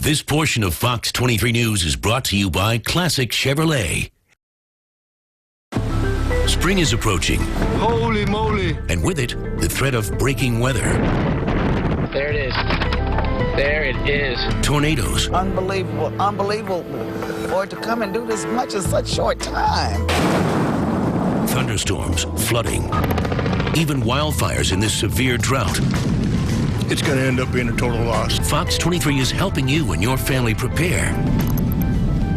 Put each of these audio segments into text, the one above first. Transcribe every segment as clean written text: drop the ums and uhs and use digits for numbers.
This portion of Fox 23 News is brought to you by Classic Chevrolet. Spring is approaching. Holy moly! And with it, the threat of breaking weather. There it is. There it is. Tornadoes. Unbelievable, unbelievable for it to come and do this much in such short time. Thunderstorms, flooding, even wildfires in this severe drought. It's going to end up being a total loss. Fox 23 is helping you and your family prepare.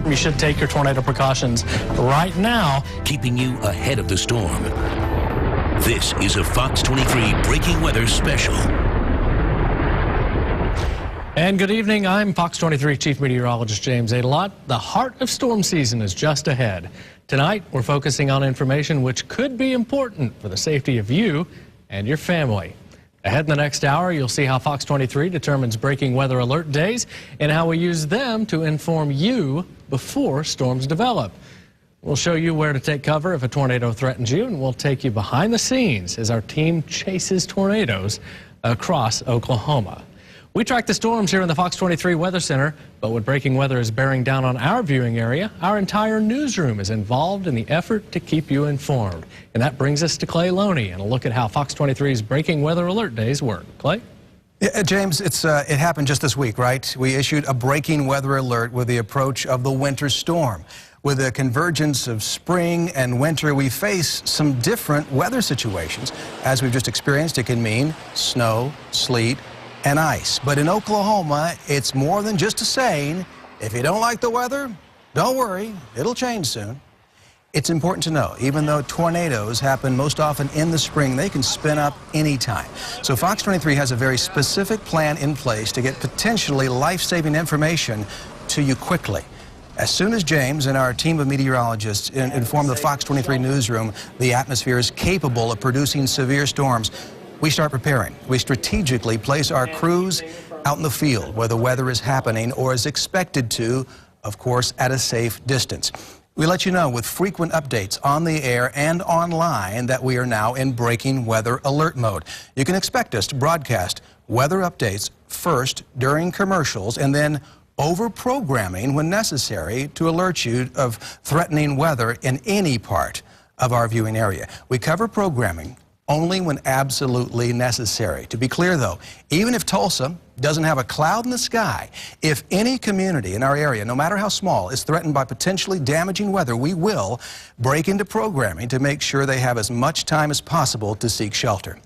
You should take your tornado precautions right now, keeping you ahead of the storm. This is a Fox 23 Breaking Weather Special. And good evening, I'm Fox 23 Chief Meteorologist James Adelot. The heart of storm season is just ahead. Tonight, we're focusing on information which could be important for the safety of you and your family. Ahead in the next hour, you'll see how Fox 23 determines breaking weather alert days and how we use them to inform you before storms develop. We'll show you where to take cover if a tornado threatens you, and we'll take you behind the scenes as our team chases tornadoes across Oklahoma. We track the storms here in the Fox 23 Weather Center, but when breaking weather is bearing down on our viewing area, our entire newsroom is involved in the effort to keep you informed. And that brings us to Clay Loney and a look at how Fox 23's breaking weather alert days work. Clay? Yeah, James, it happened just this week, right? We issued a breaking weather alert with the approach of the winter storm. With the convergence of spring and winter, we face some different weather situations. As we've just experienced, it can mean snow, sleet, and ice. But in Oklahoma, it's more than just a saying. If you don't like the weather, don't worry, it'll change soon. It's important to know, even though tornadoes happen most often in the spring, they can spin up anytime. So Fox 23 has a very specific plan in place to get potentially life-saving information to you quickly. As soon as James and our team of meteorologists inform the Fox 23 newsroom the atmosphere is capable of producing severe storms, we start preparing. We strategically place our crews out in the field where the weather is happening or is expected to, of course, at a safe distance. We let you know with frequent updates on the air and online that we are now in breaking weather alert mode. You can expect us to broadcast weather updates first during commercials and then over programming when necessary to alert you of threatening weather in any part of our viewing area. We cover programming only when absolutely necessary. To be clear, though, even if Tulsa doesn't have a cloud in the sky, if any community in our area, no matter how small, is threatened by potentially damaging weather, we will break into programming to make sure they have as much time as possible to seek shelter.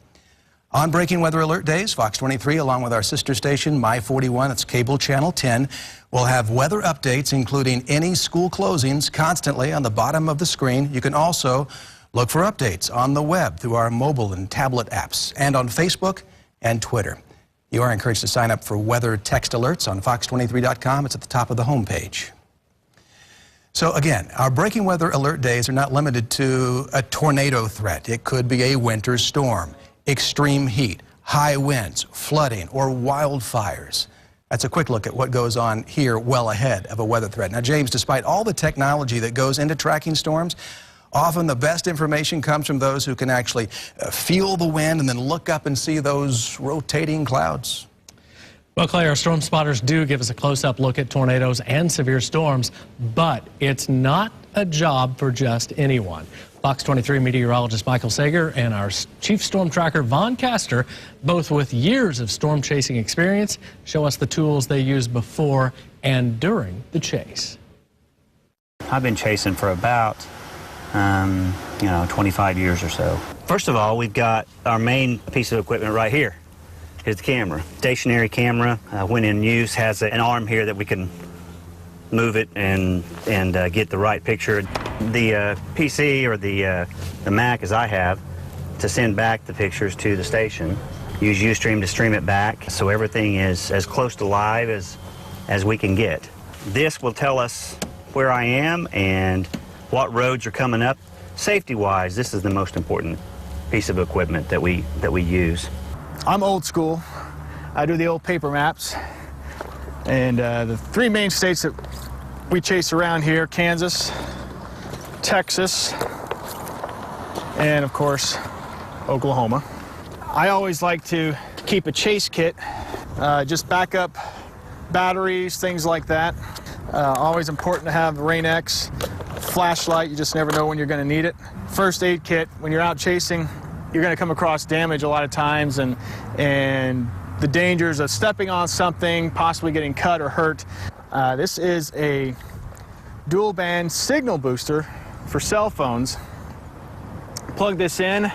On breaking weather alert days, Fox 23, along with our sister station, My 41, it's cable channel 10, will have weather updates, including any school closings, constantly on the bottom of the screen. You can also look for updates on the web through our mobile and tablet apps and on Facebook and Twitter. You are encouraged to sign up for weather text alerts on fox23.com. It's at the top of the homepage. So again, our breaking weather alert days are not limited to a tornado threat. It could be a winter storm, extreme heat, high winds, flooding, or wildfires. That's a quick look at what goes on here well ahead of a weather threat. Now, James, despite all the technology that goes into tracking storms, often the best information comes from those who can actually feel the wind and then look up and see those rotating clouds. Well, Clay, our storm spotters do give us a close-up look at tornadoes and severe storms, but it's not a job for just anyone. Fox 23 meteorologist Michael Sager and our chief storm tracker Vaughn Castor, both with years of storm chasing experience, show us the tools they use before and during the chase. I've been chasing for about 25 years or so. First of all, we've got our main piece of equipment right here. Here's the camera. Stationary camera, when in use, has an arm here that we can move it and get the right picture. The PC or the Mac, as I have, to send back the pictures to the station. Use Ustream to stream it back, so everything is as close to live as we can get. This will tell us where I am and what roads are coming up. Safety-wise, this is the most important piece of equipment that we use. I'm old school. I do the old paper maps. And the three main states that we chase around here, Kansas, Texas, and of course, Oklahoma. I always like to keep a chase kit, just back up batteries, things like that. Always important to have Rain-X, flashlight, you just never know when you're going to need it. First aid kit, when you're out chasing, you're going to come across damage a lot of times, and the dangers of stepping on something, possibly getting cut or hurt. This is a dual band signal booster for cell phones. Plug this in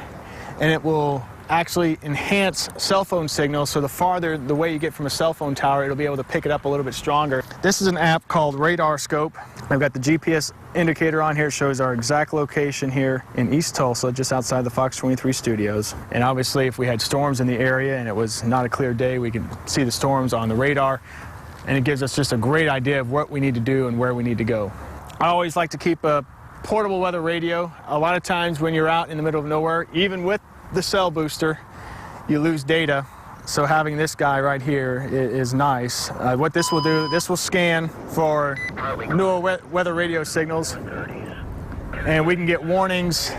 and it will actually enhance cell phone signals, so the farther the way you get from a cell phone tower, it'll be able to pick it up a little bit stronger. This is an app called Radar Scope. I've got the GPS indicator on here. It shows our exact location here in East Tulsa, just outside the FOX23 studios. And obviously if we had storms in the area and it was not a clear day, we can see the storms on the radar, and it gives us just a great idea of what we need to do and where we need to go. I always like to keep a portable weather radio. A lot of times when you're out in the middle of nowhere, even with the cell booster, you lose data. So having this guy right here is nice. What this will do, this will scan for newer weather radio signals, and we can get warnings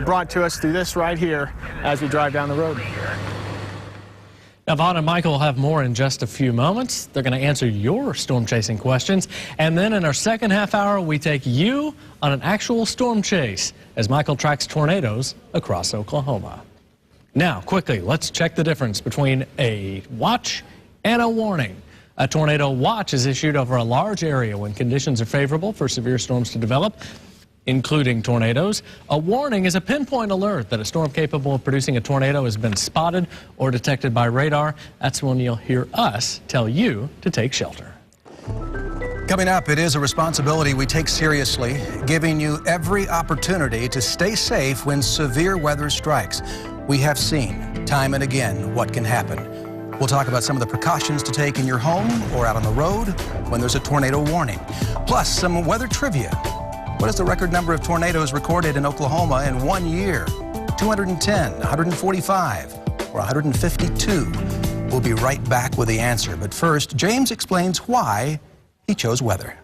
brought to us through this right here as we drive down the road. Now, Vaughn and Michael will have more in just a few moments. They're going to answer your storm chasing questions. And then in our second half hour, we take you on an actual storm chase as Michael tracks tornadoes across Oklahoma. Now, quickly, let's check the difference between a watch and a warning. A tornado watch is issued over a large area when conditions are favorable for severe storms to develop, including tornadoes. A warning is a pinpoint alert that a storm capable of producing a tornado has been spotted or detected by radar. That's when you'll hear us tell you to take shelter. Coming up, it is a responsibility we take seriously, giving you every opportunity to stay safe when severe weather strikes. We have seen time and again what can happen. We'll talk about some of the precautions to take in your home or out on the road when there's a tornado warning. Plus, some weather trivia. What is the record number of tornadoes recorded in Oklahoma in 1 year? 210, 145, or 152? We'll be right back with the answer. But first, James explains why he chose weather.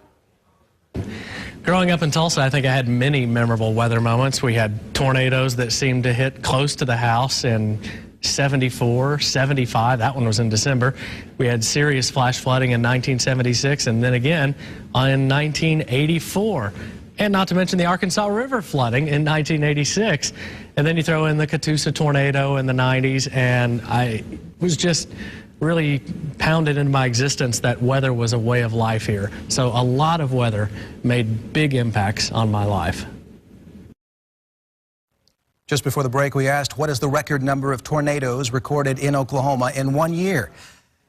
Growing up in Tulsa, I think I had many memorable weather moments. We had tornadoes that seemed to hit close to the house in 74, 75. That one was in December. We had serious flash flooding in 1976, and then again in 1984. And not to mention the Arkansas River flooding in 1986. And then you throw in the Catoosa tornado in the 90s, and I was just really pounded into my existence that weather was a way of life here. So a lot of weather made big impacts on my life. Just before the break, we asked, what is the record number of tornadoes recorded in Oklahoma in 1 year?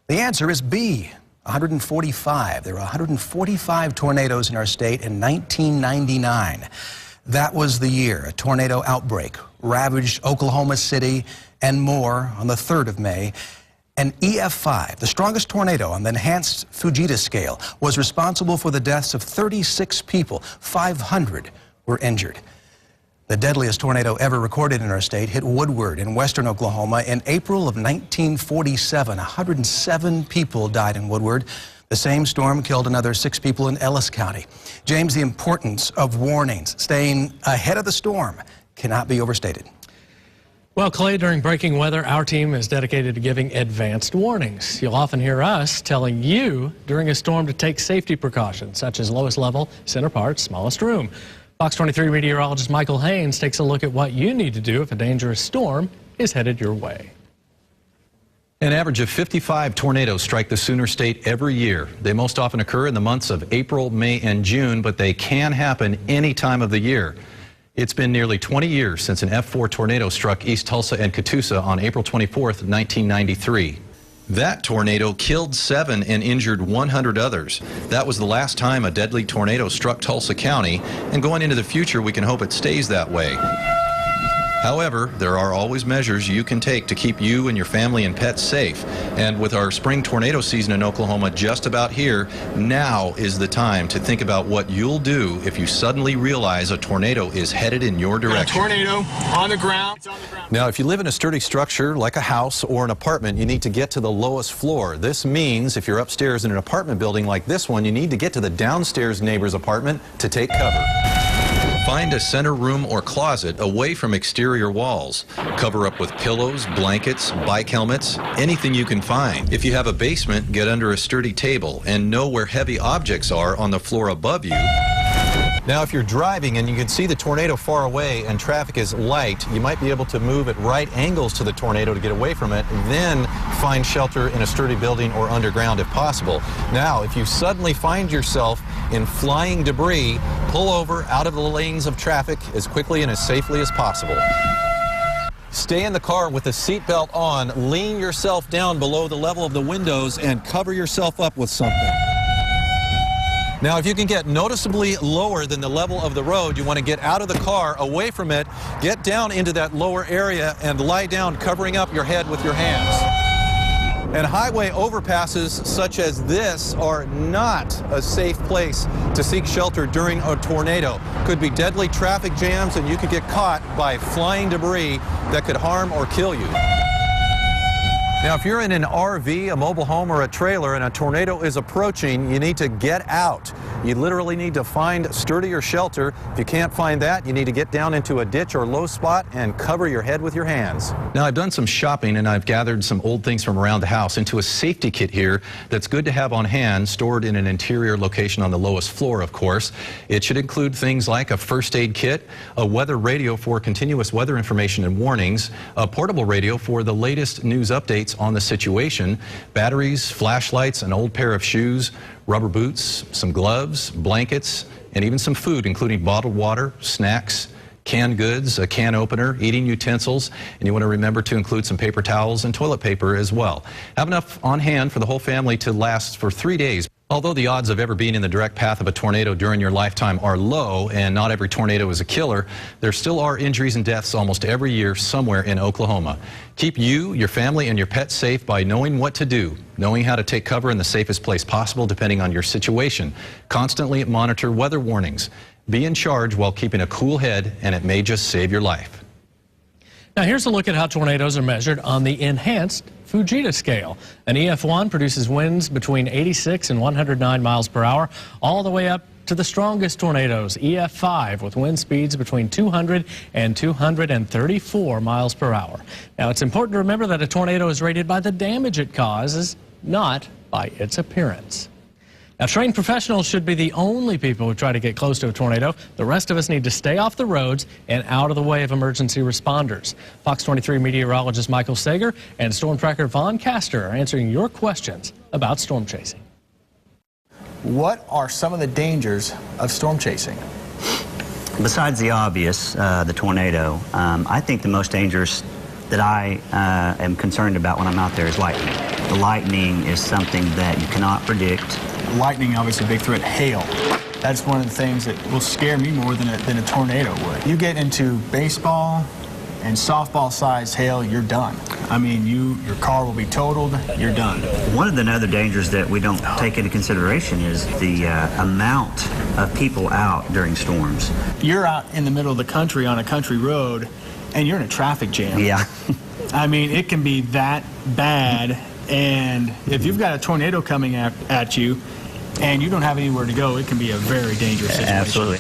The answer is B, 145. There were 145 tornadoes in our state in 1999. That was the year a tornado outbreak ravaged Oklahoma City and more on the 3rd of May. An EF5, the strongest tornado on the enhanced Fujita scale, was responsible for the deaths of 36 people. 500 were injured. The deadliest tornado ever recorded in our state hit Woodward in western Oklahoma in April of 1947. 107 people died in Woodward. The same storm killed another 6 people in Ellis County. James, the importance of warnings, staying ahead of the storm, cannot be overstated. Well, Clay, during breaking weather, our team is dedicated to giving advanced warnings. You'll often hear us telling you during a storm to take safety precautions, such as lowest level, center part, smallest room. FOX23 meteorologist Michael Haynes takes a look at what you need to do if a dangerous storm is headed your way. An average of 55 tornadoes strike the Sooner State every year. They most often occur in the months of April, May, and June, but they can happen any time of the year. It's been nearly 20 years since an F4 tornado struck East Tulsa and Catoosa on April 24th, 1993. That tornado killed 7 and injured 100 others. That was the last time a deadly tornado struck Tulsa County, and going into the future, we can hope it stays that way. However, there are always measures you can take to keep you and your family and pets safe. And with our spring tornado season in Oklahoma just about here, now is the time to think about what you'll do if you suddenly realize a tornado is headed in your direction. A tornado on the ground. Now, if you live in a sturdy structure like a house or an apartment, you need to get to the lowest floor. This means if you're upstairs in an apartment building like this one, you need to get to the downstairs neighbor's apartment to take cover. Find a center room or closet away from exterior walls. Cover up with pillows, blankets, bike helmets, anything you can find. If you have a basement, get under a sturdy table and know where heavy objects are on the floor above you. Now, if you're driving and you can see the tornado far away and traffic is light, you might be able to move at right angles to the tornado to get away from it, then find shelter in a sturdy building or underground if possible. Now, if you suddenly find yourself in flying debris, pull over out of the lanes of traffic as quickly and as safely as possible. Stay in the car with the seatbelt on, lean yourself down below the level of the windows, and cover yourself up with something. Now, if you can get noticeably lower than the level of the road, you want to get out of the car, away from it, get down into that lower area, and lie down, covering up your head with your hands. And highway overpasses such as this are not a safe place to seek shelter during a tornado. Could be deadly traffic jams, and you could get caught by flying debris that could harm or kill you. Now, if you're in an RV, a mobile home, or a trailer and a tornado is approaching, you need to get out. You literally need to find sturdier shelter. If you can't find that, you need to get down into a ditch or low spot and cover your head with your hands. Now, I've done some shopping and I've gathered some old things from around the house into a safety kit here that's good to have on hand, stored in an interior location on the lowest floor, of course. It should include things like a first aid kit, a weather radio for continuous weather information and warnings, a portable radio for the latest news updates on the situation, batteries, flashlights, an old pair of shoes, rubber boots, some gloves, blankets, and even some food, including bottled water, snacks, canned goods, a can opener, eating utensils, and you want to remember to include some paper towels and toilet paper as well. Have enough on hand for the whole family to last for 3 days. Although the odds of ever being in the direct path of a tornado during your lifetime are low, and not every tornado is a killer, there still are injuries and deaths almost every year somewhere in Oklahoma. Keep you, your family, and your pets safe by knowing what to do, knowing how to take cover in the safest place possible depending on your situation. Constantly monitor weather warnings. Be in charge while keeping a cool head, and it may just save your life. Now here's a look at how tornadoes are measured on the enhanced Fujita scale. An EF1 produces winds between 86 and 109 miles per hour, all the way up to the strongest tornadoes, EF5, with wind speeds between 200 and 234 miles per hour. Now it's important to remember that a tornado is rated by the damage it causes, not by its appearance. Now, trained professionals should be the only people who try to get close to a tornado. The rest of us need to stay off the roads and out of the way of emergency responders. Fox 23 meteorologist Michael Sager and storm tracker Vaughn Castor are answering your questions about storm chasing. What are some of the dangers of storm chasing? Besides the obvious, the tornado, I think the most dangerous that I am concerned about when I'm out there is lightning. The lightning is something that you cannot predict. Lightning, obviously a big threat. Hail. That's one of the things that will scare me more than a tornado would. You get into baseball and softball-sized hail, you're done. I mean, your car will be totaled, you're done. One of the other dangers that we don't take into consideration is the amount of people out during storms. You're out in the middle of the country on a country road, and you're in a traffic jam. Yeah. I mean, it can be that bad, and if you've got a tornado coming at you and you don't have anywhere to go, it can be a very dangerous situation. Absolutely.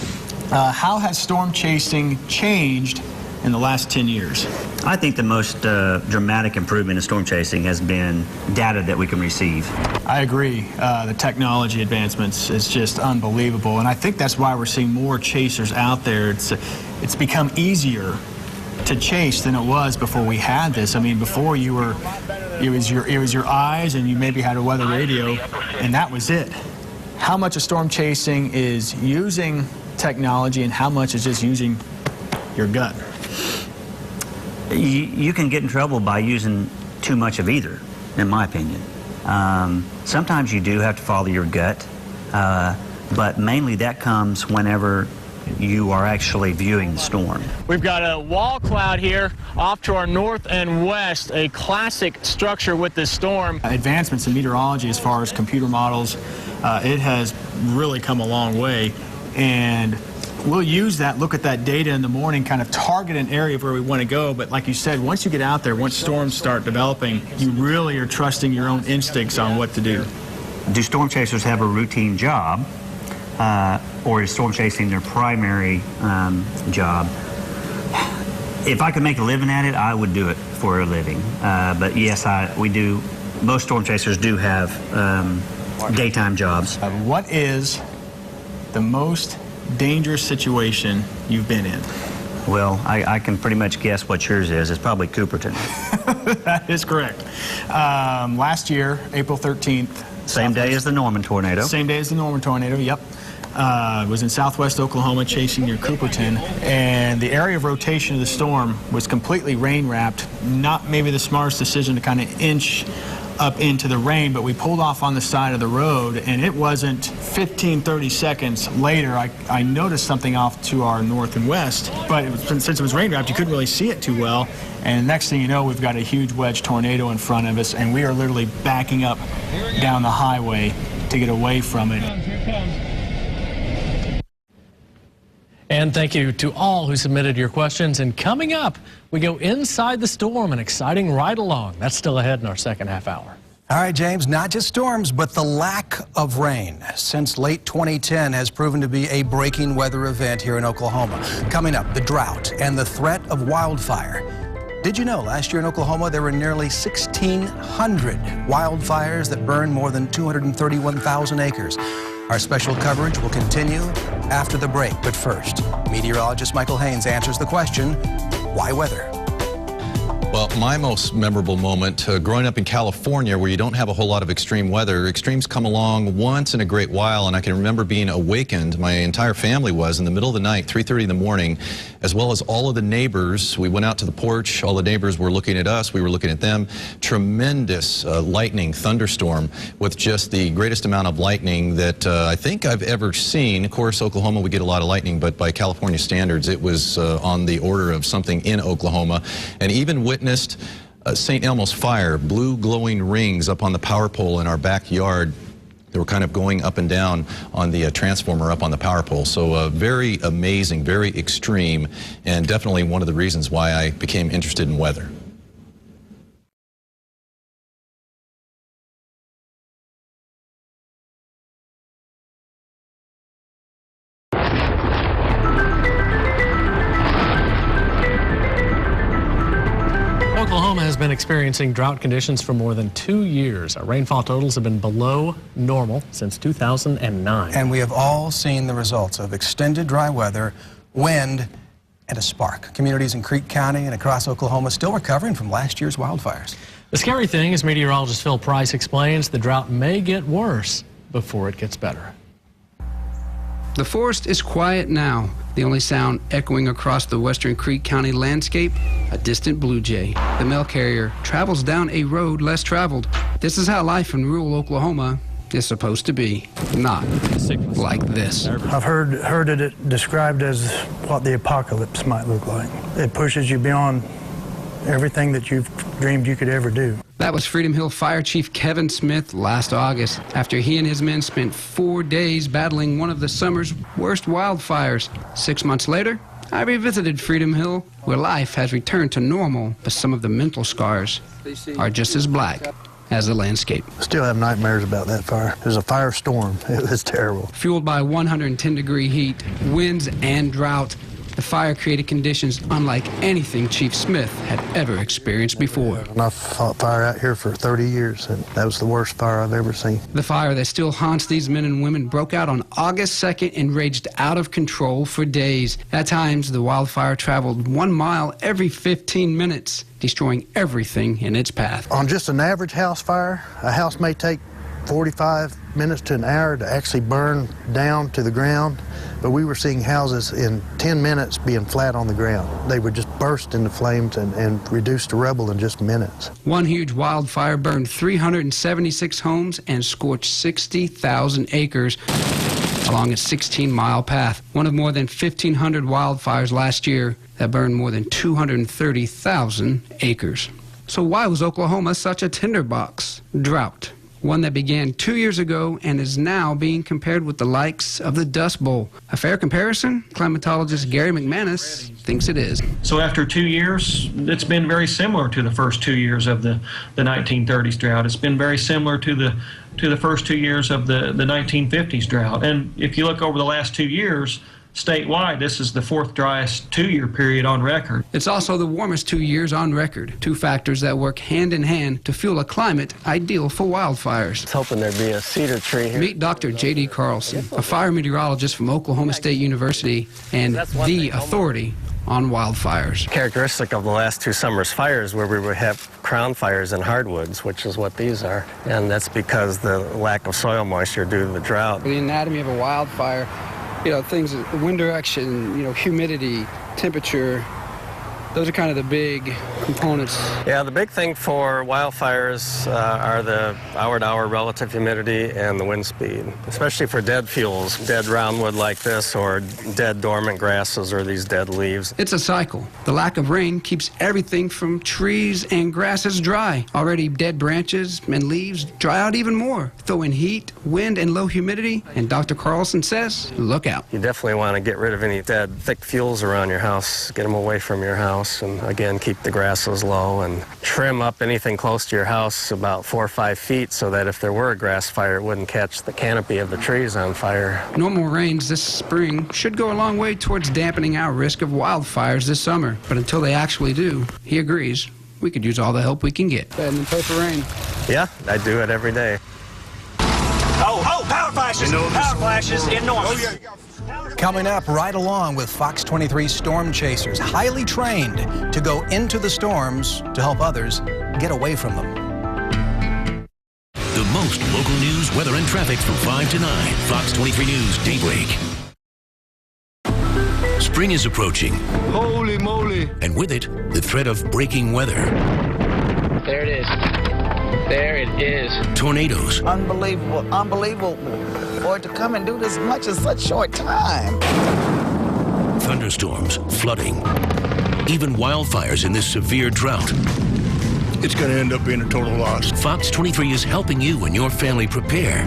How has storm chasing changed in the last 10 years? I think the most dramatic improvement in storm chasing has been data that we can receive. I agree. The technology advancements is just unbelievable, and I think that's why we're seeing more chasers out there. It's become easier to chase than it was before we had this. I mean, before it was your eyes, and you maybe had a weather radio, and that was it. How much of storm chasing is using technology, and how much is just using your gut? You can get in trouble by using too much of either, in my opinion. Sometimes you do have to follow your gut, but mainly that comes whenever you are actually viewing the storm. We've got a wall cloud here off to our north and west, a classic structure with this storm. Advancements in meteorology as far as computer models, it has really come a long way, and we'll use that, look at that data in the morning, kind of target an area of where we want to go. But like you said, once you get out there, once storms start developing, you really are trusting your own instincts on what to do. Do storm chasers have a routine job? or is storm chasing their primary job, if I could make a living at it, I would do it for a living. But yes, we do. Most storm chasers do have daytime jobs. What is the most dangerous situation you've been in? Well, I can pretty much guess what yours is. It's probably Cooperton. That is correct. Last year, April 13th. Same day as the Norman tornado. Same day as the Norman tornado, yep. Was in southwest Oklahoma chasing near Cooperton, and the area of rotation of the storm was completely rain-wrapped. Not maybe the smartest decision to kind of inch up into the rain, but we pulled off on the side of the road, and it wasn't 15-30 seconds later I noticed something off to our north and west, but since it was rain-wrapped, you couldn't really see it too well, and next thing you know, we've got a huge wedge tornado in front of us, and we are literally backing up down the highway to get away from it. And thank you to all who submitted your questions. And coming up, we go inside the storm, an exciting ride-along. That's still ahead in our second half hour. All right, James, not just storms, but the lack of rain since late 2010 has proven to be a breaking weather event here in Oklahoma. Coming up, the drought and the threat of wildfire. Did you know last year in Oklahoma there were nearly 1,600 wildfires that burned more than 231,000 acres? Our special coverage will continue after the break, but first, meteorologist Michael Haynes answers the question, why weather? Well, my most memorable moment growing up in California, where you don't have a whole lot of extreme weather. Extremes come along once in a great while, and I can remember being awakened, my entire family was, in the middle of the night, 3:30 in the morning, as well as all of the neighbors. We went out to the porch, all the neighbors were looking at us, we were looking at them. Tremendous lightning thunderstorm with just the greatest amount of lightning that I think I've ever seen. Of course, Oklahoma, we get a lot of lightning, but by California standards, it was on the order of something in Oklahoma, and even witnessed St. Elmo's fire, blue glowing rings up on the power pole in our backyard. They were kind of going up and down on the transformer up on the power pole. So very amazing, very extreme, and definitely one of the reasons why I became interested in weather. Oklahoma has been experiencing drought conditions for more than 2 years. Our rainfall totals have been below normal since 2009. And we have all seen the results of extended dry weather, wind, and a spark. Communities in Creek County and across Oklahoma still recovering from last year's wildfires. The scary thing, as meteorologist Phil Price explains, the drought may get worse before it gets better. The forest is quiet now. The only sound echoing across the western Creek County landscape, a distant blue jay. The mail carrier travels down a road less traveled. This is how life in rural Oklahoma is supposed to be, not like this. I've heard it described as what the apocalypse might look like. It pushes you beyond everything that you've dreamed you could ever do. That was Freedom Hill Fire Chief Kevin Smith last August, after he and his men spent 4 days battling one of the summer's worst wildfires. 6 months later, I revisited Freedom Hill, where life has returned to normal, but some of the mental scars are just as black as the landscape. Still have nightmares about that fire. It was a firestorm. It was terrible. Fueled by 110-degree heat, winds, and drought, the fire created conditions unlike anything Chief Smith had ever experienced before. I've fought fire out here for 30 years, and that was the worst fire I've ever seen. The fire that still haunts these men and women broke out on August 2nd and raged out of control for days. At times, the wildfire traveled 1 mile every 15 minutes, destroying everything in its path. On just an average house fire, a house may take 45 minutes to an hour to actually burn down to the ground, but we were seeing houses in 10 minutes being flat on the ground. They would just burst into flames and reduce to rubble in just minutes. One huge wildfire burned 376 homes and scorched 60,000 acres along a 16-mile path. One of more than 1,500 wildfires last year that burned more than 230,000 acres. So why was Oklahoma such a tinderbox? Drought, one that began 2 years ago and is now being compared with the likes of the Dust Bowl. A fair comparison? Climatologist Gary McManus thinks it is. So after 2 years, it's been very similar to the first 2 years of the 1930s drought. It's been very similar to the first 2 years of the 1950s drought. And if you look over the last 2 years, statewide, this is the fourth driest 2-year period on record. It's also the warmest 2 years on record, two factors that work hand in hand to fuel a climate ideal for wildfires. It's hoping there'd be a cedar tree here. Meet Dr. J.D. Carlson, a fire meteorologist from Oklahoma State University and the authority on wildfires. Characteristic of the last 2 summers' fires where we would have crown fires in hardwoods, which is what these are, and that's because the lack of soil moisture due to the drought. The anatomy of a wildfire, things, wind direction, humidity, temperature, those are kind of the big components. Yeah, the big thing for wildfires are the hour-to-hour relative humidity and the wind speed, especially for dead fuels, dead roundwood like this, or dead dormant grasses, or these dead leaves. It's a cycle. The lack of rain keeps everything from trees and grasses dry. Already dead branches and leaves dry out even more. Throw in heat, wind, and low humidity, and Dr. Carlson says, look out. You definitely want to get rid of any dead, thick fuels around your house, get them away from your house. And again, keep the grasses low and trim up anything close to your house about 4 or 5 feet so that if there were a grass fire, it wouldn't catch the canopy of the trees on fire. Normal rains this spring should go a long way towards dampening our risk of wildfires this summer. But until they actually do, he agrees, we could use all the help we can get. And then pray for rain. Yeah, I do it every day. Oh, power flashes! Power flashes enormous. Coming up right along with Fox 23 storm chasers, highly trained to go into the storms to help others get away from them. The most local news, weather, and traffic from 5 to 9. Fox 23 News Daybreak. Spring is approaching. Holy moly. And with it, the threat of breaking weather. There it is. There it is. Tornadoes. Unbelievable for it to come and do this much in such short time. Thunderstorms, flooding, even wildfires in this severe drought. It's going to end up being a total loss. Fox 23 is helping you and your family prepare.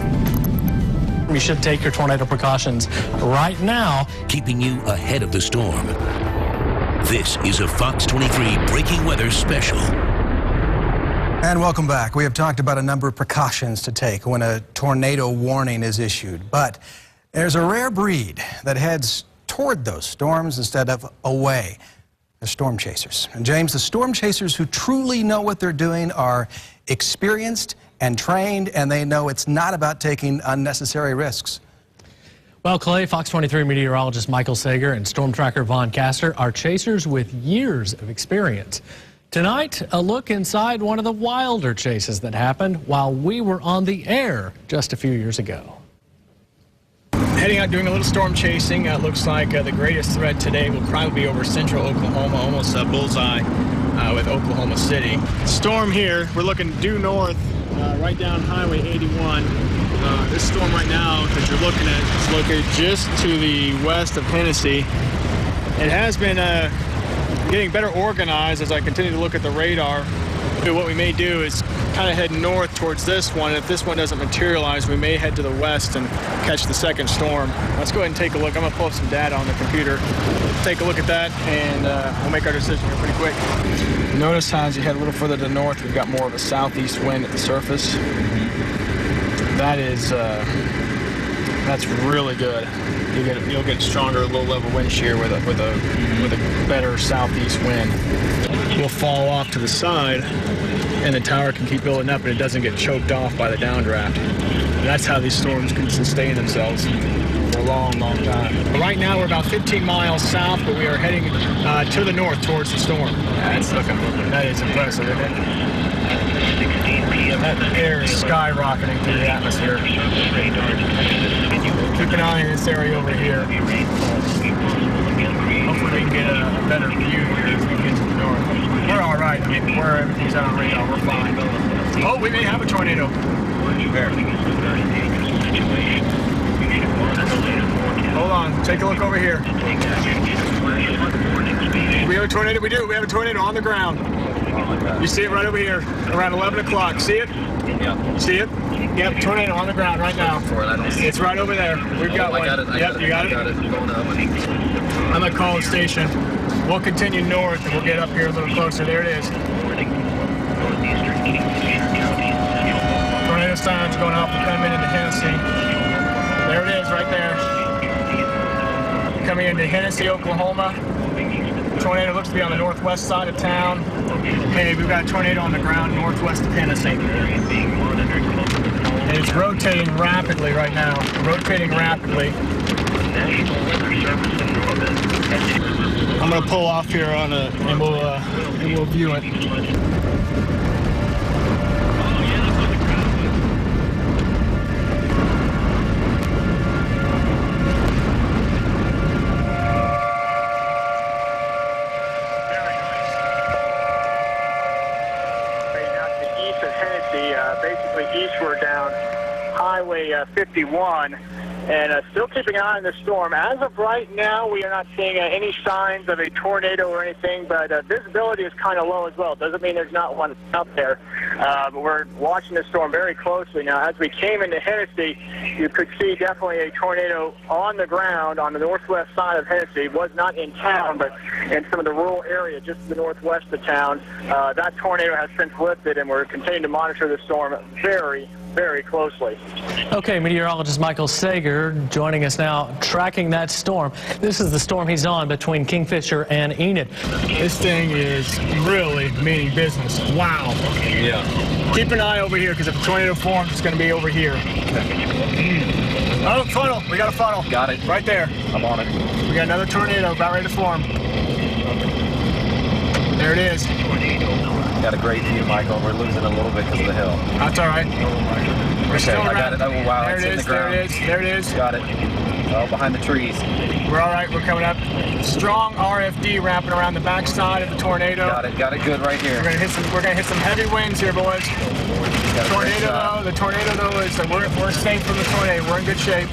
You should take your tornado precautions right now, keeping you ahead of the storm. This is a Fox 23 Breaking Weather Special. And welcome back. We have talked about a number of precautions to take when a tornado warning is issued. But there's a rare breed that heads toward those storms instead of away. The storm chasers. And James, the storm chasers who truly know what they're doing are experienced and trained, and they know it's not about taking unnecessary risks. Well, Clay, Fox 23 meteorologist Michael Sager and storm tracker Vaughn Castor are chasers with years of experience. Tonight, a look inside one of the wilder chases that happened while we were on the air just a few years ago. Heading out doing a little storm chasing. Looks like the greatest threat today will probably be over central Oklahoma, almost a bullseye with Oklahoma City. Storm here, we're looking due north, right down Highway 81. This storm right now that you're looking at is located just to the west of Hennessy. It has been getting better organized as I continue to look at the radar. What we may do is kind of head north towards this one. If this one doesn't materialize, we may head to the west and catch the second storm. Let's go ahead and take a look. I'm going to pull up some data on the computer. Take a look at that, and we'll make our decision here pretty quick. Notice how as you head a little further to the north, we've got more of a southeast wind at the surface. That's really good. You'll get stronger low-level wind shear with a better southeast wind. We'll fall off to the side, and the tower can keep building up, and it doesn't get choked off by the downdraft. And that's how these storms can sustain themselves for a long, long time. But right now, we're about 15 miles south, but we are heading to the north towards the storm. That is impressive, isn't it? That air is skyrocketing through the atmosphere. Keep an eye on this area over here. Hopefully we can get a better view here as we get to the north. We're all right. I mean, where everything's on our radar, we're fine. Oh, we may have a tornado. There. Hold on. Take a look over here. We have a tornado. We do. We have a tornado on the ground. You see it right over here, around 11 o'clock. See it? Yeah. See it? Yep, tornado on the ground right now. It's right over there. We've got one. Yep, you got it? I'm going to call the station. We'll continue north and we'll get up here a little closer. There it is. Tornado signs going off and coming into Hennessy. There it is right there. Coming into Hennessy, Oklahoma. Tornado looks to be on the northwest side of town. Hey, we've got a tornado on the ground northwest of Hennessy. And it's rotating rapidly right now. Rotating rapidly. I'm going to pull off here on it and we'll view it. Basically eastward down Highway 51, and still keeping an eye on the storm. As of right now, we are not seeing any signs of a tornado or anything, but visibility is kind of low as well. Doesn't mean there's not one out there, but we're watching the storm very closely. Now, as we came into Hennessy, you could see definitely a tornado on the ground on the northwest side of Hennessy. It was not in town, but in some of the rural area just to the northwest of town. That tornado has since lifted, and we're continuing to monitor the storm very, very closely. Okay, meteorologist Michael Sager joining us now, tracking that storm. This is the storm he's on between Kingfisher and Enid. This thing is really meaning business. Wow. Yeah. Keep an eye over here, because if a tornado forms, it's going to be over here. Oh, funnel. We got a funnel. Got it. Right there. I'm on it. We got another tornado about ready to form. There it is. Got a great view, Michael. We're losing a little bit because of the hill. That's all right. We're still I got around. it. Oh, wow. There It's it in is. the ground. There it is. There it is. Got it. Oh, behind the trees. We're all right. We're coming up. Strong RFD wrapping around the backside of the tornado. Got it. Got it good right here. We're gonna hit some heavy winds here, boys. The tornado though is we're safe from the tornado. We're in good shape.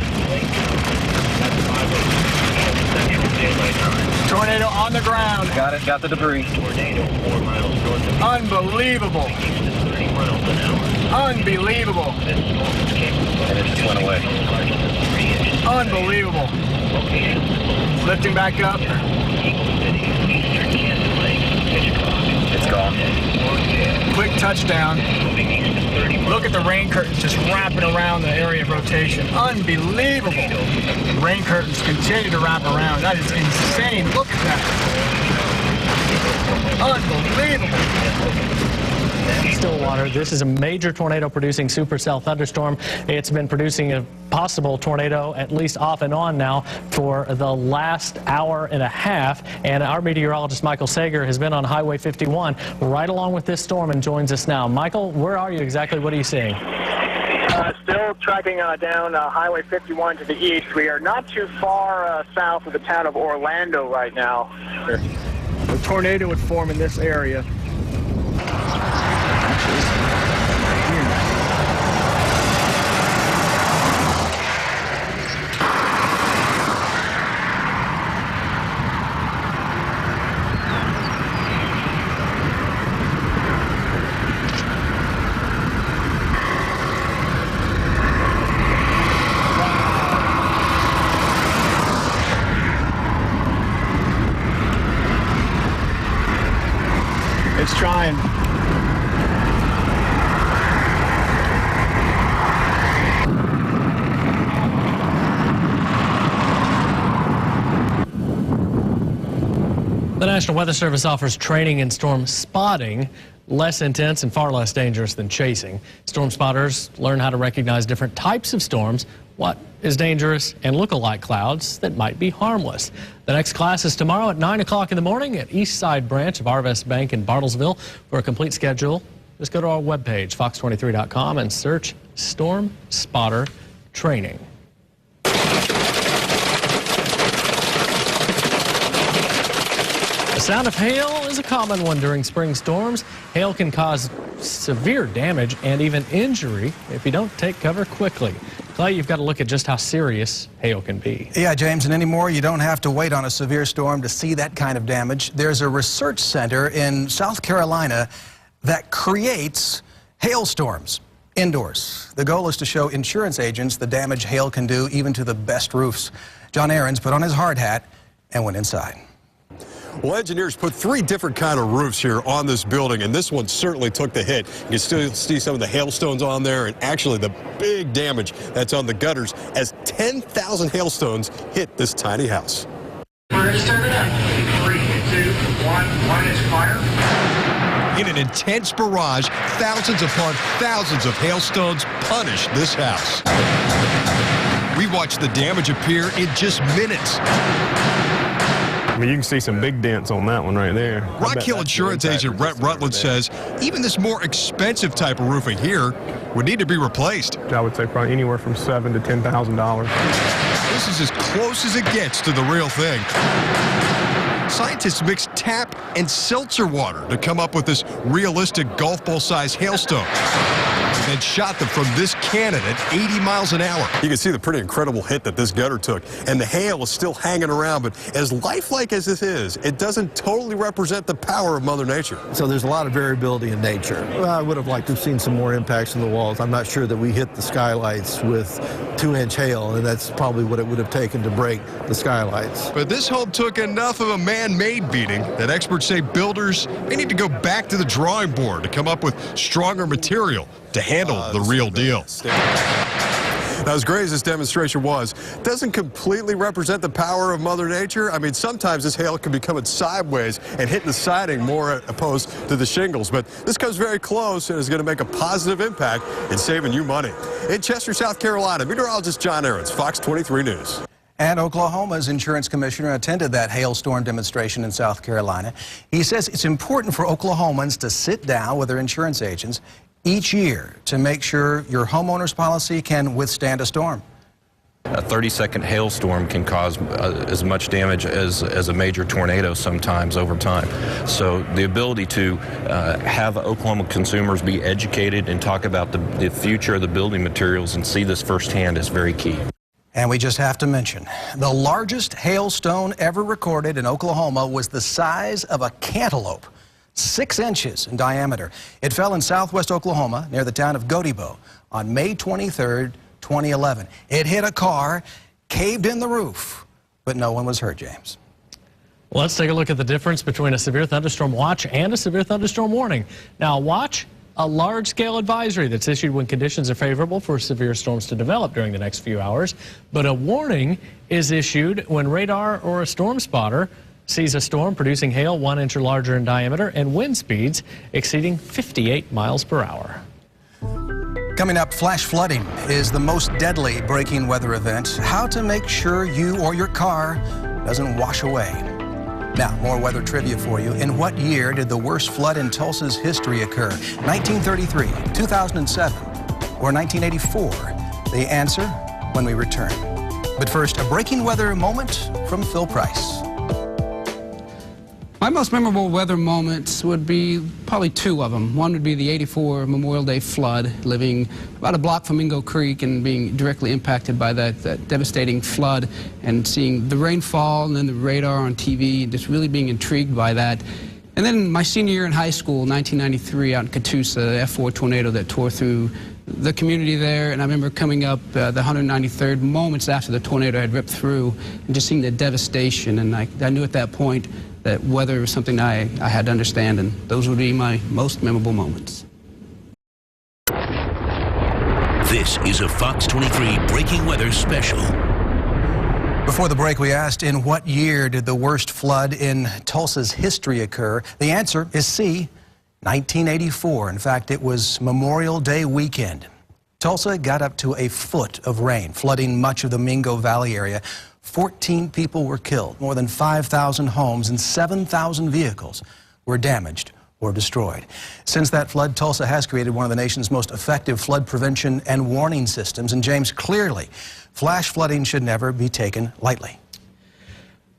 Tornado on the ground. Got it. Got the debris. Unbelievable. Unbelievable. And it just went away. Unbelievable. Lifting back up. It's gone. Quick touchdown. Look at the rain curtains just wrapping around the area of rotation. Unbelievable. Rain curtains continue to wrap around. That is insane. Look at that. Unbelievable. Stillwater, this is a major tornado producing supercell thunderstorm. It's been producing a possible tornado at least off and on now for the last hour and a half. And our meteorologist Michael Sager has been on Highway 51 right along with this storm and joins us now. Michael, where are you exactly? What are you seeing? Still tracking down Highway 51 to the east. We are not too far south of the town of Orlando right now. A tornado would form in this area. It's trying. The National Weather Service offers training in storm spotting, less intense and far less dangerous than chasing. Storm spotters learn how to recognize different types of storms, what is dangerous, and look-alike clouds that might be harmless. The next class is tomorrow at 9 o'clock in the morning at East Side Branch of Arvest Bank in Bartlesville. For a complete schedule, just go to our webpage, fox23.com, and search Storm Spotter Training. The sound of hail is a common one during spring storms. Hail can cause severe damage and even injury if you don't take cover quickly. Well, you've got to look at just how serious hail can be. Yeah, James, and anymore, you don't have to wait on a severe storm to see that kind of damage. There's a research center in South Carolina that creates hailstorms indoors. The goal is to show insurance agents the damage hail can do even to the best roofs. John Ahrens put on his hard hat and went inside. Well, engineers put 3 different kind of roofs here on this building, and this one certainly took the hit. You can still see some of the hailstones on there, and actually the big damage that's on the gutters as 10,000 hailstones hit this tiny house. We're going to start it up. 3, 2, 1 is fire. In an intense barrage, thousands upon thousands of hailstones punish this house. We watched the damage appear in just minutes. I mean, you can see some big dents on that one right there. Rock Hill insurance agent Brett Rutland says even this more expensive type of roofing here would need to be replaced. I would say probably anywhere from $7,000 to $10,000. This is as close as it gets to the real thing. Scientists mixed tap and seltzer water to come up with this realistic golf ball-sized hailstone. And shot them from this cannon at 80 miles an hour. You can see the pretty incredible hit that this gutter took, and the hail is still hanging around, but as lifelike as this is, it doesn't totally represent the power of Mother Nature. So there's a lot of variability in nature. Well, I would have liked to have seen some more impacts in the walls. I'm not sure that we hit the skylights with 2-inch hail, and that's probably what it would have taken to break the skylights. But this home took enough of a man-made beating that experts say builders may need to go back to the drawing board to come up with stronger material to handle the real deal. Now, as great as this demonstration was, doesn't completely represent the power of Mother Nature. I mean, sometimes this hail can be coming sideways and hitting the siding more opposed to the shingles. But this comes very close and is going to make a positive impact in saving you money. In Chester, South Carolina, meteorologist John Ahrens, Fox 23 News. And Oklahoma's insurance commissioner attended that hailstorm demonstration in South Carolina. He says it's important for Oklahomans to sit down with their insurance agents each year to make sure your homeowner's policy can withstand a storm. A 30-second hailstorm can cause as much damage as a major tornado sometimes over time. So the ability to have Oklahoma consumers be educated and talk about the future of the building materials and see this firsthand is very key. And we just have to mention, the largest hailstone ever recorded in Oklahoma was the size of a cantaloupe. 6 inches in diameter. It fell in southwest Oklahoma near the town of Gotebo on May 23rd, 2011. It hit a car, caved in the roof, but no one was hurt, James. Well, let's take a look at the difference between a severe thunderstorm watch and a severe thunderstorm warning. Now, a watch, a large-scale advisory that's issued when conditions are favorable for severe storms to develop during the next few hours. But a warning is issued when radar or a storm spotter sees a storm producing hail 1 inch or larger in diameter and wind speeds exceeding 58 miles per hour. Coming up, flash flooding is the most deadly breaking weather event. How to make sure you or your car doesn't wash away. Now, more weather trivia for you. In what year did the worst flood in Tulsa's history occur? 1933, 2007, or 1984? The answer when we return. But first, a breaking weather moment from Phil Price. My most memorable weather moments would be probably 2 of them. One would be the '84 Memorial Day flood, living about a block from Mingo Creek and being directly impacted by that devastating flood, and seeing the rainfall and then the radar on TV, and just really being intrigued by that. And then my senior year in high school, 1993, out in Tulsa, the F4 tornado that tore through the community there, and I remember coming up the 193rd moments after the tornado had ripped through and just seeing the devastation, and I knew at that point that weather was something I had to understand, and those would be my most memorable moments. This is a Fox 23 Breaking Weather Special. Before the break, we asked, in what year did the worst flood in Tulsa's history occur? The answer is C, 1984. In fact, it was Memorial Day weekend. Tulsa got up to a foot of rain, flooding much of the Mingo Valley area. 14 people were killed, more than 5,000 homes and 7,000 vehicles were damaged or destroyed. Since that flood, Tulsa has created one of the nation's most effective flood prevention and warning systems. And James, clearly, flash flooding should never be taken lightly.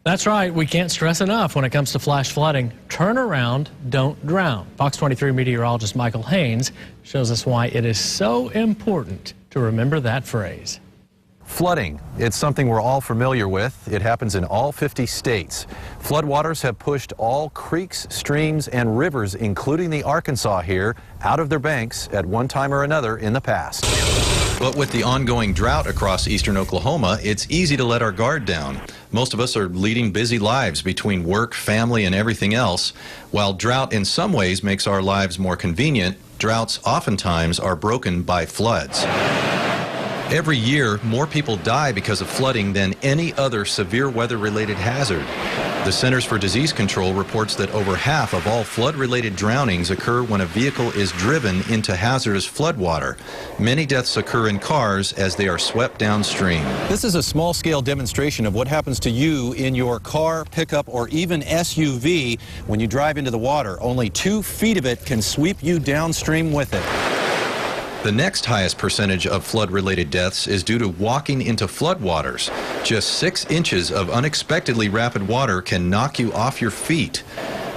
That's right. We can't stress enough when it comes to flash flooding. Turn around, don't drown. Fox 23 meteorologist Michael Haynes shows us why it is so important to remember that phrase. Flooding, it's something we're all familiar with. It happens in all 50 states. Floodwaters have pushed all creeks, streams, and rivers, including the Arkansas here, out of their banks at one time or another in the past. But with the ongoing drought across eastern Oklahoma, it's easy to let our guard down. Most of us are leading busy lives between work, family, and everything else. While drought in some ways makes our lives more convenient, droughts oftentimes are broken by floods. Every year, more people die because of flooding than any other severe weather-related hazard. The Centers for Disease Control reports that over half of all flood-related drownings occur when a vehicle is driven into hazardous floodwater. Many deaths occur in cars as they are swept downstream. This is a small-scale demonstration of what happens to you in your car, pickup, or even SUV when you drive into the water. Only 2 feet of it can sweep you downstream with it. The next highest percentage of flood-related deaths is due to walking into floodwaters. Just 6 inches of unexpectedly rapid water can knock you off your feet.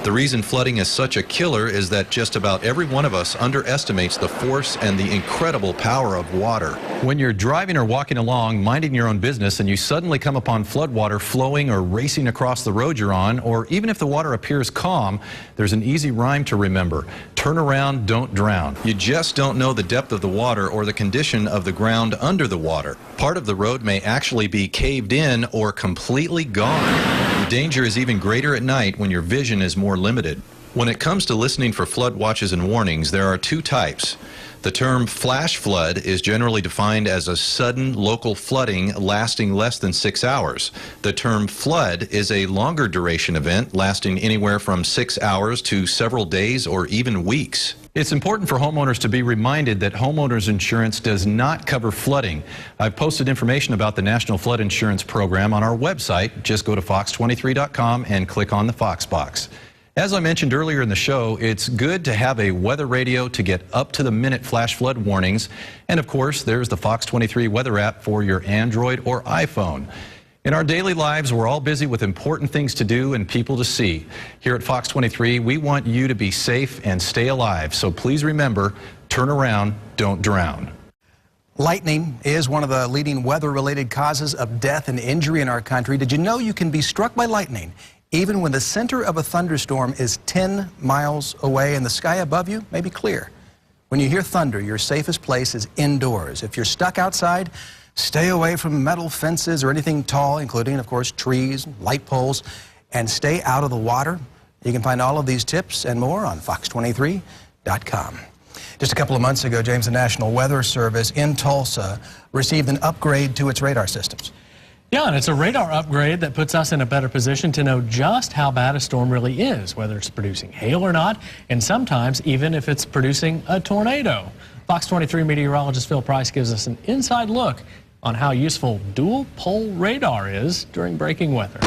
The reason flooding is such a killer is that just about every one of us underestimates the force and the incredible power of water. When you're driving or walking along, minding your own business, and you suddenly come upon floodwater flowing or racing across the road you're on, or even if the water appears calm, there's an easy rhyme to remember. Turn around, don't drown. You just don't know the depth of the water or the condition of the ground under the water. Part of the road may actually be caved in or completely gone. The danger is even greater at night when your vision is more limited. When it comes to listening for flood watches and warnings, there are 2 types. The term flash flood is generally defined as a sudden local flooding lasting less than 6 hours. The term flood is a longer duration event lasting anywhere from 6 hours to several days or even weeks. It's important for homeowners to be reminded that homeowners insurance does not cover flooding. I've posted information about the National Flood Insurance Program on our website. Just go to fox23.com and click on the Fox box. As I mentioned earlier in the show, it's good to have a weather radio to get up-to-the-minute flash flood warnings. And of course, there's the Fox 23 weather app for your Android or iPhone. In our daily lives, we're all busy with important things to do and people to see. Here at Fox 23, we want you to be safe and stay alive. So please remember, turn around, don't drown. Lightning is one of the leading weather-related causes of death and injury in our country. Did you know you can be struck by lightning even when the center of a thunderstorm is 10 miles away and the sky above you may be clear? When you hear thunder, your safest place is indoors. If you're stuck outside, stay away from metal fences or anything tall, including, of course, trees, light poles, and stay out of the water. You can find all of these tips and more on fox23.com. Just a couple of months ago, James, the National Weather Service in Tulsa received an upgrade to its radar systems. Yeah, and it's a radar upgrade that puts us in a better position to know just how bad a storm really is, whether it's producing hail or not, and sometimes even if it's producing a tornado. Fox 23 meteorologist Phil Price gives us an inside look on how useful dual pole radar is during breaking weather.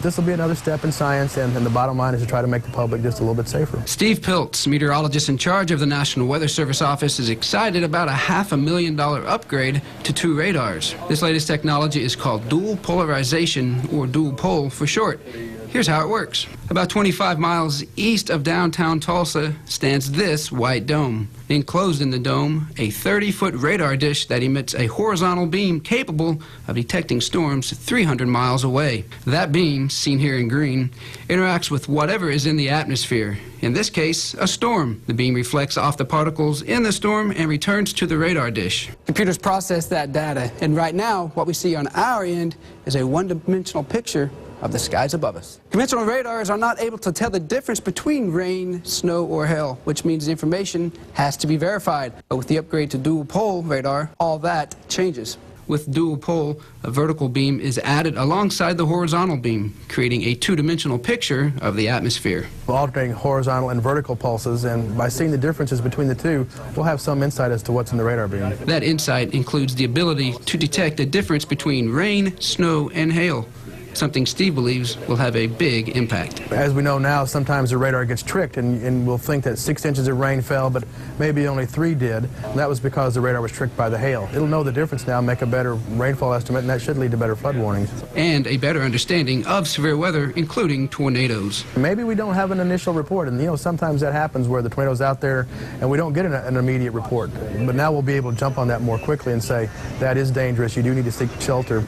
This will be another step in science, and the bottom line is to try to make the public just a little bit safer. Steve Piltz, meteorologist in charge of the National Weather Service office, is excited about a $500,000 upgrade to 2 radars. This latest technology is called dual polarization, or dual pole for short. Here's how it works. About 25 miles east of downtown Tulsa stands this white dome. Enclosed in the dome, a 30-foot radar dish that emits a horizontal beam capable of detecting storms 300 miles away. That beam, seen here in green, interacts with whatever is in the atmosphere. In this case, a storm. The beam reflects off the particles in the storm and returns to the radar dish. Computers process that data, and right now, what we see on our end is a one-dimensional picture of the skies above us. Conventional radars are not able to tell the difference between rain, snow, or hail, which means the information has to be verified. But with the upgrade to dual pole radar, all that changes. With dual pole, a vertical beam is added alongside the horizontal beam, creating a 2-dimensional picture of the atmosphere. We're alternating horizontal and vertical pulses, and by seeing the differences between the two, we'll have some insight as to what's in the radar beam. That insight includes the ability to detect the difference between rain, snow, and hail. something Steve believes will have a big impact. As we know now, sometimes the radar gets tricked, and we'll think that 6 inches of rain fell, but maybe only 3 did. And that was because the radar was tricked by the hail. It'll know the difference now, make a better rainfall estimate, and that should lead to better flood warnings. And a better understanding of severe weather, including tornadoes. Maybe we don't have an initial report, and sometimes that happens where the tornado's out there and we don't get an immediate report. But now we'll be able to jump on that more quickly and say, that is dangerous, you do need to seek shelter.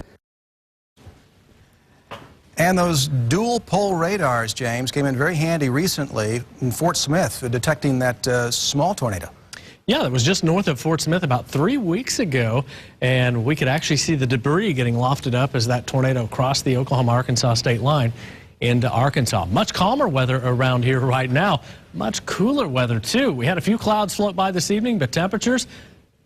And those dual pole radars, James, came in very handy recently in Fort Smith, detecting that small tornado. Yeah, it was just north of Fort Smith about 3 weeks ago, and we could actually see the debris getting lofted up as that tornado crossed the Oklahoma-Arkansas state line into Arkansas. Much calmer weather around here right now. Much cooler weather, too. We had a few clouds float by this evening, but temperatures,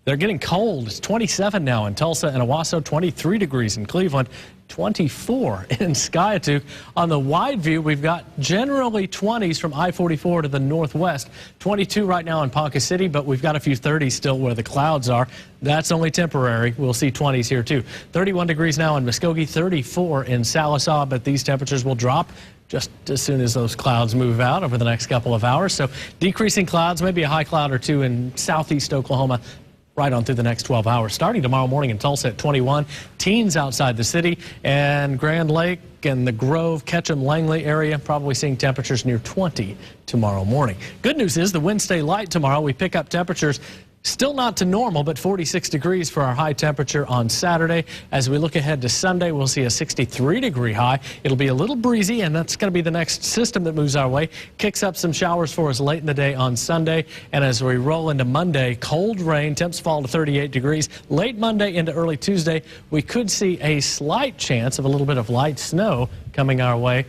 they're getting cold. It's 27 now in Tulsa and Owasso, 23 degrees in Cleveland, 24 in Skiatook. On the wide view, we've got generally 20s from I-44 to the northwest. 22 right now in Ponca City, but we've got a few 30s still where the clouds are. That's only temporary. We'll see 20s here, too. 31 degrees now in Muskogee, 34 in Sallisaw, but these temperatures will drop just as soon as those clouds move out over the next couple of hours. So decreasing clouds, maybe a high cloud or two in southeast Oklahoma right on through the next 12 hours. Starting tomorrow morning in Tulsa at 21, teens outside the city, and Grand Lake and the Grove, Ketchum, Langley area, probably seeing temperatures near 20 tomorrow morning. Good news is the winds stay light tomorrow. We pick up temperatures still not to normal, but 46 degrees for our high temperature on Saturday. As we look ahead to Sunday, we'll see a 63-degree high. It'll be a little breezy, and that's going to be the next system that moves our way. Kicks up some showers for us late in the day on Sunday. And as we roll into Monday, cold rain, temps fall to 38 degrees. Late Monday into early Tuesday, we could see a slight chance of a little bit of light snow coming our way.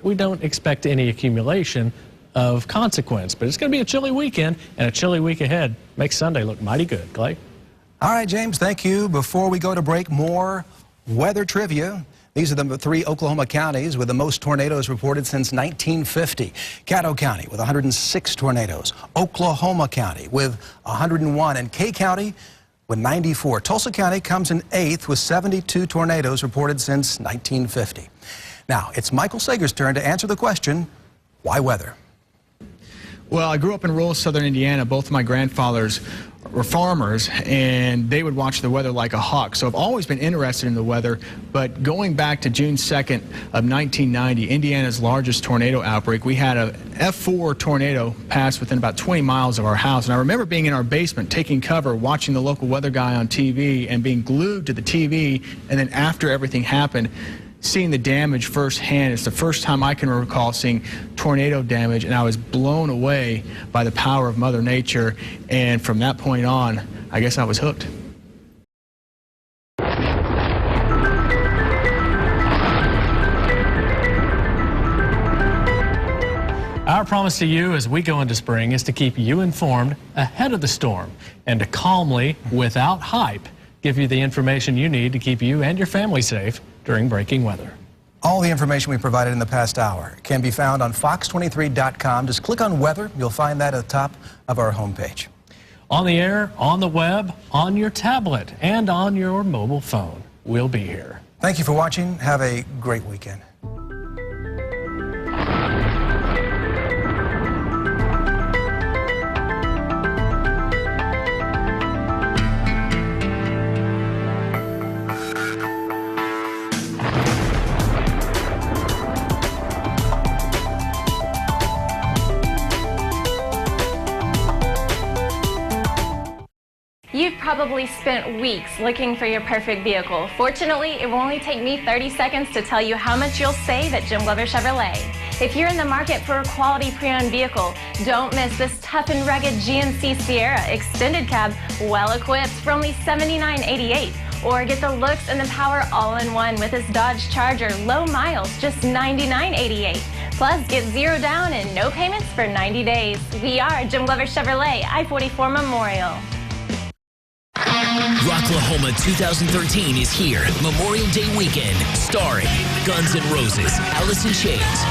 We don't expect any accumulation of consequence, but it's going to be a chilly weekend and a chilly week ahead. Makes Sunday look mighty good. Clay? All right, James, thank you. Before we go to break, more weather trivia. These are the 3 Oklahoma counties with the most tornadoes reported since 1950. Caddo County with 106 tornadoes, Oklahoma County with 101, and Kay County with 94. Tulsa County comes in 8th with 72 tornadoes reported since 1950. Now, it's Michael Sager's turn to answer the question, why weather? Well, I grew up in rural southern Indiana. Both of my grandfathers were farmers, and they would watch the weather like a hawk. So I've always been interested in the weather, but going back to June 2nd of 1990, Indiana's largest tornado outbreak, we had a F4 tornado pass within about 20 miles of our house. And I remember being in our basement, taking cover, watching the local weather guy on TV, and being glued to the TV, and then after everything happened, seeing the damage firsthand. It's the first time I can recall seeing tornado damage, and I was blown away by the power of Mother Nature. And from that point on, I guess I was hooked. Our promise to you as we go into spring is to keep you informed ahead of the storm and to calmly, without hype, give you the information you need to keep you and your family safe during breaking weather. All the information we provided in the past hour can be found on FOX23.com. Just click on weather. You'll find that at the top of our homepage. On the air, on the web, on your tablet, and on your mobile phone. We'll be here. Thank you for watching. Have a great weekend. You've probably spent weeks looking for your perfect vehicle. Fortunately, it will only take me 30 seconds to tell you how much you'll save at Jim Glover Chevrolet. If you're in the market for a quality pre-owned vehicle, don't miss this tough and rugged GMC Sierra extended cab, well equipped for only $79.88. Or get the looks and the power all in one with this Dodge Charger, low miles, just $99.88. Plus, get zero down and no payments for 90 days. We are Jim Glover Chevrolet, I-44 Memorial. Rocklahoma 2013 is here. Memorial Day weekend, starring Guns N' Roses, Alice in Chains,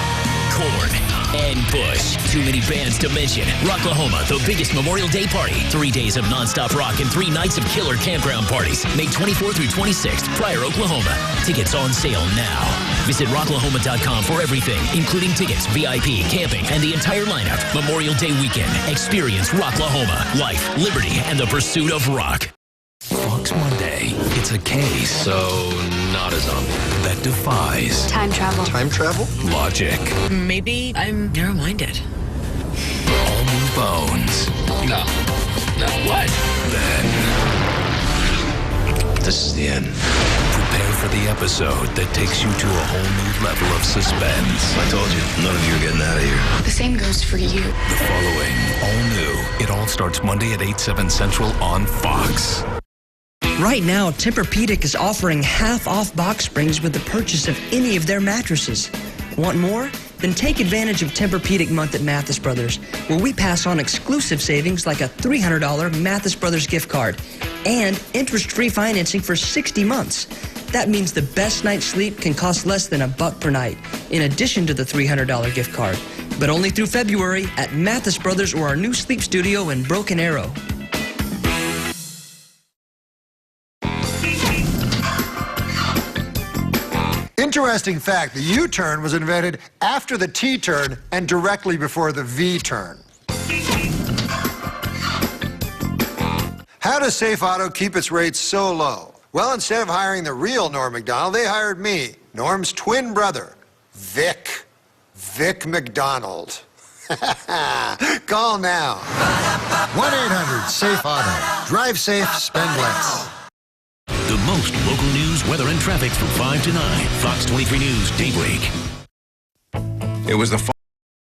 Korn, and Bush. Too many bands to mention. Rocklahoma, the biggest Memorial Day party. 3 days of nonstop rock and 3 nights of killer campground parties. May 24th through 26th, Pryor, Oklahoma. Tickets on sale now. Visit rocklahoma.com for everything, including tickets, VIP, camping, and the entire lineup. Memorial Day weekend. Experience Rocklahoma. Life, liberty, and the pursuit of rock. Fox Monday. It's a case. So, not a zombie. That defies Time travel. Time travel? Logic. Maybe I'm narrow-minded. All new bones. No. What? Then, this is the end. Prepare for the episode that takes you to a whole new level of suspense. I told you, none of you are getting out of here. The same goes for you. The following, all new. It all starts Monday at 8, 7 Central on Fox. Right now, Tempur-Pedic is offering half off box springs with the purchase of any of their mattresses. Want more? Then take advantage of Tempur-Pedic month at Mathis Brothers, where we pass on exclusive savings like a $300 Mathis Brothers gift card and interest-free financing for 60 months. That means the best night's sleep can cost less than $1 per night, in addition to the $300 gift card. But only through February at Mathis Brothers or our new sleep studio in Broken Arrow. Interesting fact, the U-turn was invented after the T-turn and directly before the V-turn. How does Safe Auto keep its rates so low? Well, instead of hiring the real Norm McDonald, they hired me, Norm's twin brother, Vic McDonald. Call now. 1-800-SAFE-AUTO. Drive safe, spend less. The most local news, weather, and traffic from 5 to 9. Fox 23 News, Daybreak. It was the